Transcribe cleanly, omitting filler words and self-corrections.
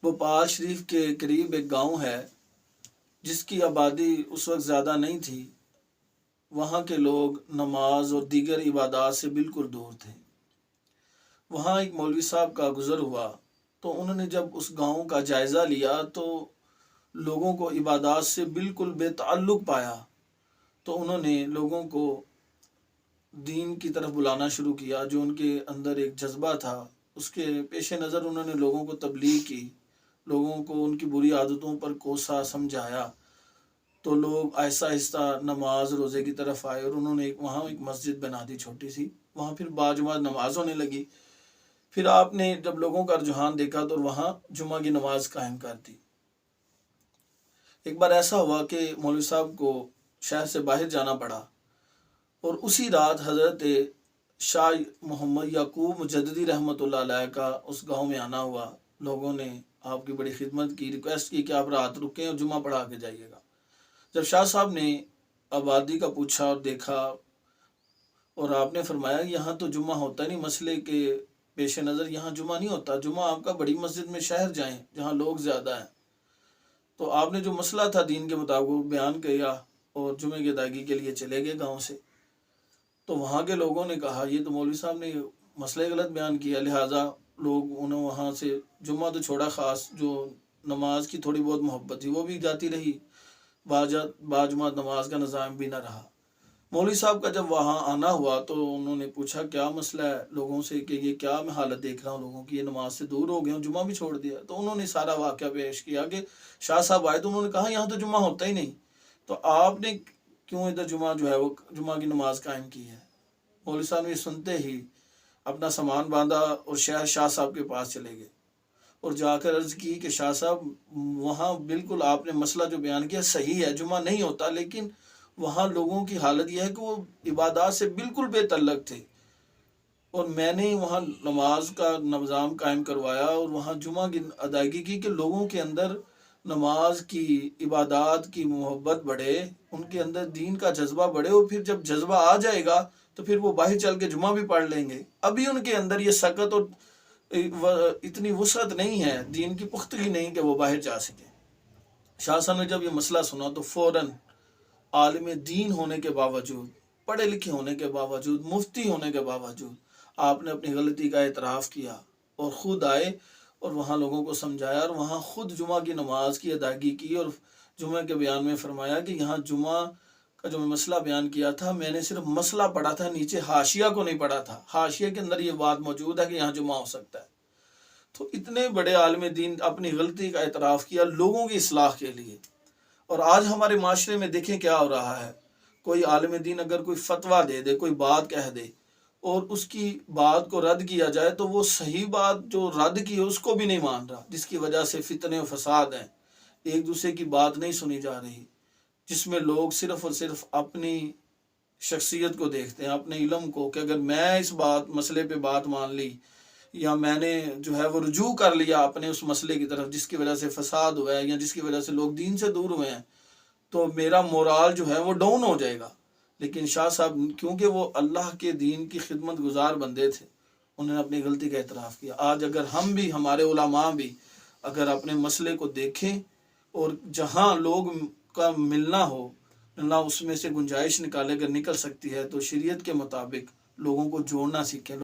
भोपाल शरीफ के करीब एक गांव है जिसकी आबादी उस वक्त ज़्यादा नहीं थी। वहाँ के लोग नमाज और दीगर इबादत से बिल्कुल दूर थे। वहाँ एक मौलवी साहब का गुज़र हुआ तो उन्होंने जब उस गांव का जायज़ा लिया तो लोगों को इबादत से बिल्कुल बेताल्लुक़ पाया। तो उन्होंने लोगों को दीन की तरफ बुलाना शुरू किया। जो उनके अंदर एक जज्बा था उसके पेश नज़र उन्होंने लोगों को तबलीग की, लोगों को उनकी बुरी आदतों पर कोसा समझाया। तो लोग आहिस्ता आहिस्ता नमाज रोज़े की तरफ आए और उन्होंने वहाँ एक मस्जिद बना दी छोटी सी। वहाँ फिर बाजुमात नमाज होने लगी। फिर आपने जब लोगों का रुझान देखा तो वहाँ जुमा की नमाज कायम कर दी। एक बार ऐसा हुआ कि मौलवी साहब को शहर से बाहर जाना पड़ा और उसी रात हज़रत शाह मोहम्मद याकूब मुजद्दिदी रहमतुल्लाह अलैह का उस गांव में आना हुआ। लोगों ने आपकी बड़ी खिदमत की, रिक्वेस्ट की कि आप रात रुकें और जुमा पढ़ा के जाइएगा। जब शाह साहब ने आबादी का पूछा और देखा और आपने फरमाया यहाँ तो जुमा होता नहीं, मसले के पेश नज़र यहाँ जुमा नहीं होता, जुमा आपका बड़ी मस्जिद में शहर जाएं जहाँ लोग ज़्यादा हैं। तो आपने जो मसला था दीन के मुताबिक बयान किया और जुमे की अदायगी के लिए चले गए गाँव से। तो वहाँ के लोगों ने कहा ये तो मौलवी साहब ने मसले गलत बयान किया, लिहाजा लोग उन्हें वहाँ से जुम्मा तो छोड़ा, ख़ास जो नमाज की थोड़ी बहुत मोहब्बत थी वो भी जाती रही, बाजुमात नमाज का निज़ाम भी ना रहा। मौलवी साहब का जब वहाँ आना हुआ तो उन्होंने पूछा क्या मसला है लोगों से कि ये क्या मैं हालत देख रहा हूँ लोगों की, ये नमाज से दूर हो गए हैं, जुम्मा भी छोड़ दिया। तो उन्होंने सारा वाक़या पेश किया कि शाह साहब आए तो उन्होंने कहा यहाँ तो जुम्मा होता ही नहीं, तो आपने क्यों इधर जुमा जो है वो जुमा की नमाज कायम की है। मौलवी साहब ने सुनते ही अपना सामान बांधा और शाह साहब के पास चले गए और जाकर अर्ज़ की कि शाह साहब वहाँ बिल्कुल आपने मसला जो बयान किया सही है, जुमा नहीं होता, लेकिन वहाँ लोगों की हालत यह है कि वो इबादत से बिल्कुल बेतल्लक थे और मैंने वहाँ नमाज का निज़ाम कायम करवाया और वहाँ जुमा की अदायगी की कि लोगों के अंदर नमाज की इबादत की मोहब्बत बढ़े, उनके अंदर दीन का जज्बा बढ़े और फिर जब जज्बा आ जाएगा तो फिर वो बाहर चल के जुमा भी पढ़ लेंगे। अभी उनके अंदर ये सकत और इतनी वसअत नहीं है, दीन की पुख्तगी नहीं कि वो बाहर जा सके। शाह साहब ने जब ये मसला सुना तो फ़ौरन आलिम दीन होने के बावजूद, पढ़े लिखे होने के बावजूद, मुफ्ती होने के बावजूद आपने अपनी गलती का एतराफ़ किया और ख़ुद आए और वहाँ लोगों को समझाया और वहाँ ख़ुद जुमा की नमाज की अदायगी की और जुमे के बयान में फरमाया कि यहाँ जुमा का जो मैं मसला बयान किया था मैंने सिर्फ मसला पढ़ा था, नीचे हाशिया को नहीं पढ़ा था। हाशिया के अंदर ये बात मौजूद है कि यहाँ जुमा हो सकता है। तो इतने बड़े आलिम दीन अपनी गलती का एतराफ़ किया लोगों की इस्लाह के लिए। और आज हमारे माशरे में देखें क्या हो रहा है, कोई आलिम दीन अगर कोई फतवा दे दे, कोई बात कह दे और उसकी बात को रद्द किया जाए तो वो सही बात जो रद्द की है उसको भी नहीं मान रहा, जिसकी वजह से फितने और फसाद हैं, एक दूसरे की बात नहीं सुनी जा रही, जिसमें लोग सिर्फ़ और सिर्फ अपनी शख्सियत को देखते हैं, अपने इल्म को, कि अगर मैं इस मसले पे बात मान ली या मैंने जो है वो रुजू कर लिया अपने उस मसले की तरफ जिसकी वजह से फसाद हुआ है या जिसकी वजह से लोग दीन से दूर हुए हैं, तो मेरा मोराल जो है वो डाउन हो जाएगा। लेकिन शाह साहब क्योंकि वो अल्लाह के दीन की खिदमत गुजार बंदे थे, उन्होंने अपनी गलती का एतराफ़ किया। आज अगर हम भी, हमारे उलमा भी अगर अपने मसले को देखें और जहाँ लोग का मिलना हो ना उसमें से गुंजाइश निकाले, अगर निकल सकती है तो शरीयत के मुताबिक लोगों को जोड़ना सीखें।